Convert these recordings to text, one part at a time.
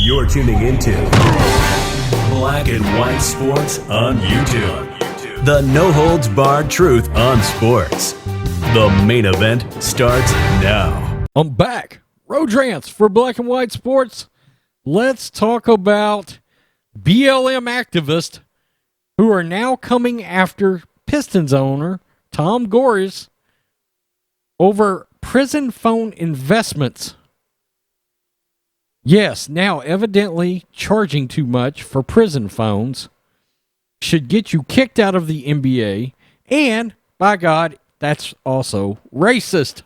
You're tuning into Black and White Sports on YouTube. The no-holds-barred truth on sports. The main event starts now. I'm back. Rodrans for Black and White Sports. Let's talk about BLM activists who are now coming after Pistons owner Tom Gores over prison phone investments. Yes, now evidently charging too much for prison phones should get you kicked out of the NBA, and, by God, that's also racist.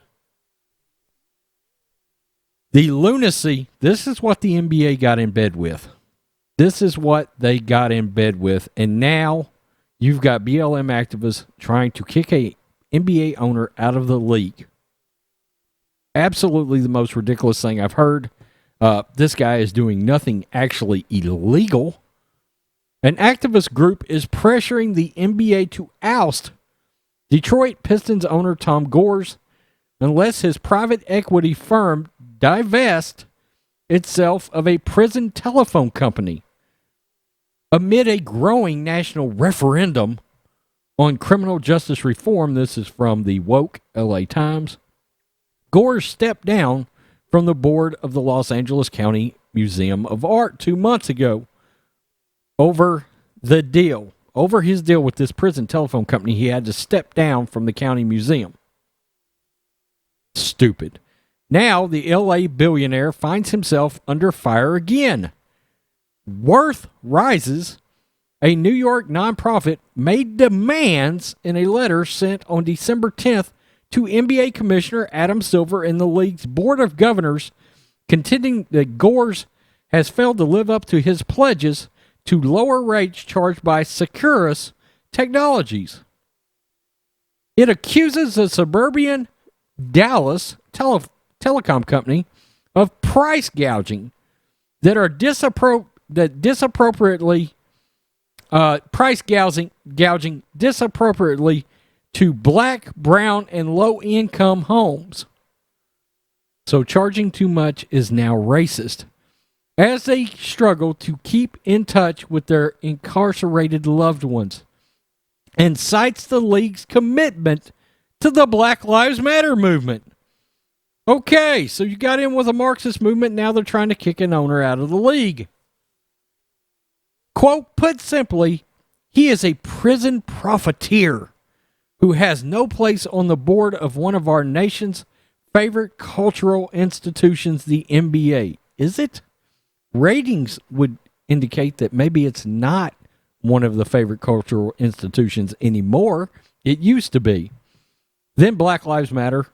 The lunacy, this is what the NBA got in bed with. This is what they got in bed with, and now you've got BLM activists trying to kick a NBA owner out of the league. Absolutely the most ridiculous thing I've heard. This guy is doing nothing actually illegal. An activist group is pressuring the NBA to oust Detroit Pistons owner Tom Gores unless his private equity firm divests itself of a prison telephone company. Amid a growing national referendum on criminal justice reform, this is from the woke LA Times, Gores stepped down from the board of the Los Angeles County Museum of Art 2 months ago over his deal with this prison telephone company. He had to step down from the county museum. Stupid. Now the LA billionaire finds himself under fire again. Worth Rises, a New York nonprofit, made demands in a letter sent on December 10th to NBA Commissioner Adam Silver and the league's Board of Governors, contending that Gores has failed to live up to his pledges to lower rates charged by Securus Technologies. It accuses the suburban Dallas telecom company of price gouging that are disappropriately gouging disappropriately to black, brown, and low-income homes. So charging too much is now racist, as they struggle to keep in touch with their incarcerated loved ones, and cites the league's commitment to the Black Lives Matter movement. Okay, so you got in with a Marxist movement, now they're trying to kick an owner out of the league. Quote, put simply, he is a prison profiteer who has no place on the board of one of our nation's favorite cultural institutions, the NBA. Is it? Ratings would indicate that maybe it's not one of the favorite cultural institutions anymore. It used to be. Then Black Lives Matter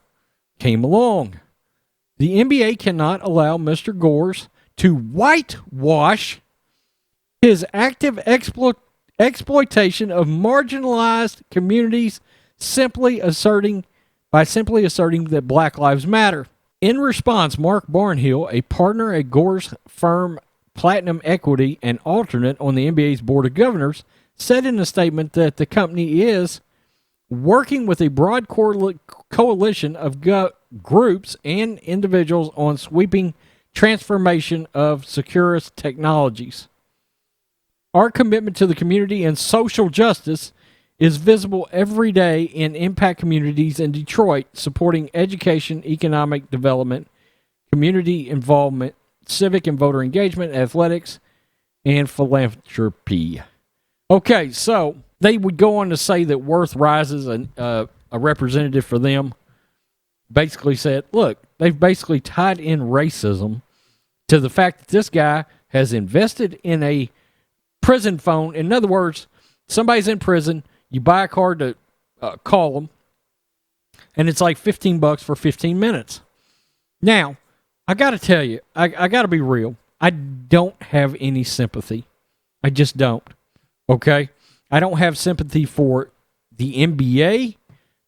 came along. The NBA cannot allow Mr. Gores to whitewash his active exploitation of marginalized communities simply asserting that Black Lives Matter. In response, Mark Barnhill, a partner at Gores' firm Platinum Equity and alternate on the NBA's Board of Governors, said in a statement that the company is working with a broad coalition of groups and individuals on sweeping transformation of Securus Technologies. Our commitment to the community and social justice is visible every day in impact communities in Detroit, supporting education, economic development, community involvement, civic and voter engagement, athletics, and philanthropy. Okay, so they would go on to say that Worth Rises, a representative for them, basically said, look, they've basically tied in racism to the fact that this guy has invested in a prison phone. In other words, somebody's in prison, you buy a card to call them, and it's like $15 for 15 minutes. Now, I got to tell you, I got to be real. I don't have any sympathy. I just don't. Okay? I don't have sympathy for the NBA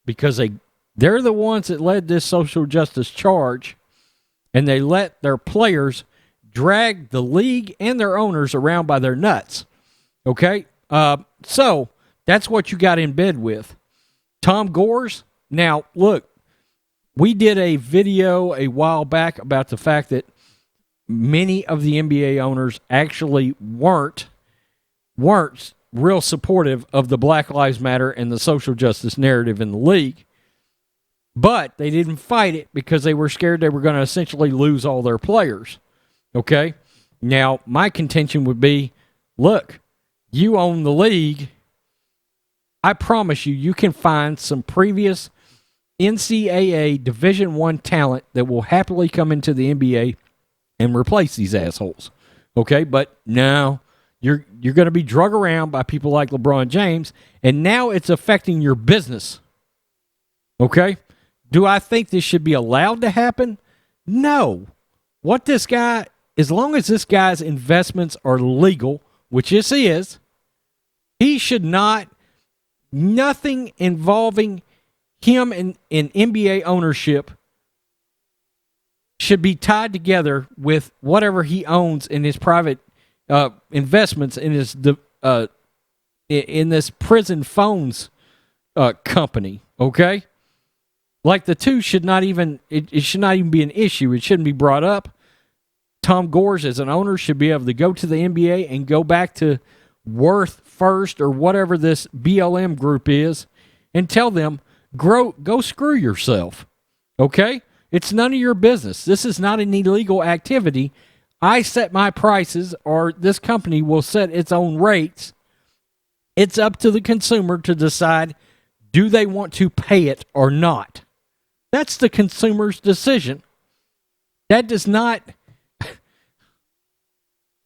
because they're the ones that led this social justice charge, and they let their players drag the league and their owners around by their nuts. Okay? So that's what you got in bed with. Tom Gores. Now, look, we did a video a while back about the fact that many of the NBA owners actually weren't real supportive of the Black Lives Matter and the social justice narrative in the league. But they didn't fight it because they were scared they were going to essentially lose all their players. Okay? Now, my contention would be, look, you own the league. I promise you can find some previous NCAA Division I talent that will happily come into the NBA and replace these assholes. Okay? But no, you're going to be drug around by people like LeBron James, and now it's affecting your business. Okay? Do I think this should be allowed to happen? No. As long as this guy's investments are legal, which this is, he should not, nothing involving him in NBA ownership should be tied together with whatever he owns in his private investments in this prison phones company. Okay, like the two should not even it should not even be an issue. It shouldn't be brought up. Tom Gores, as an owner, should be able to go to the NBA and go back to Worth First or whatever this BLM group is and tell them, go screw yourself. Okay? It's none of your business. This is not an illegal activity. I set my prices, or this company will set its own rates. It's up to the consumer to decide, do they want to pay it or not? That's the consumer's decision. That does not...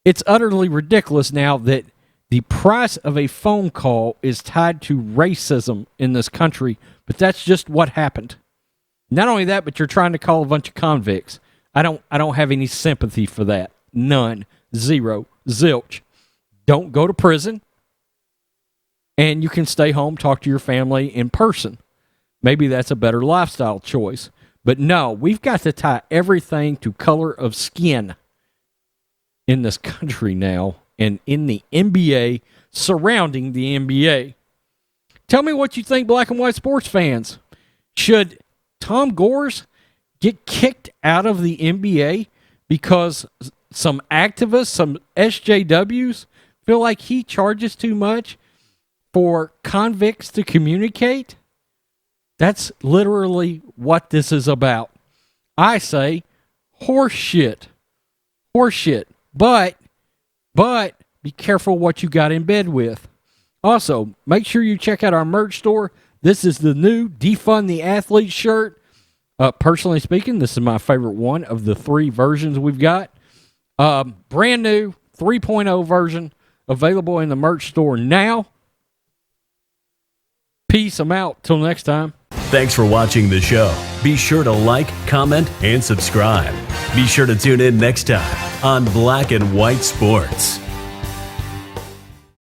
It's utterly ridiculous now that the price of a phone call is tied to racism in this country, but that's just what happened. Not only that, but you're trying to call a bunch of convicts. I don't have any sympathy for that. None. Zero. Zilch. Don't go to prison. And you can stay home, talk to your family in person. Maybe that's a better lifestyle choice. But no, we've got to tie everything to color of skin in this country now, and in the NBA, surrounding the NBA. Tell me what you think, black and white sports fans. Should Tom Gores get kicked out of the NBA because some activists, some SJWs, feel like he charges too much for convicts to communicate? That's literally what this is about. I say horse shit. Horse shit. But be careful what you got in bed with. Also, make sure you check out our merch store. This is the new Defund the Athlete shirt. Personally speaking, this is my favorite one of the 3 versions we've got. Brand new 3.0 version available in the merch store now. Peace. I'm out. Till next time. Thanks for watching the show. Be sure to like, comment, and subscribe. Be sure to tune in next time on Black and White Sports.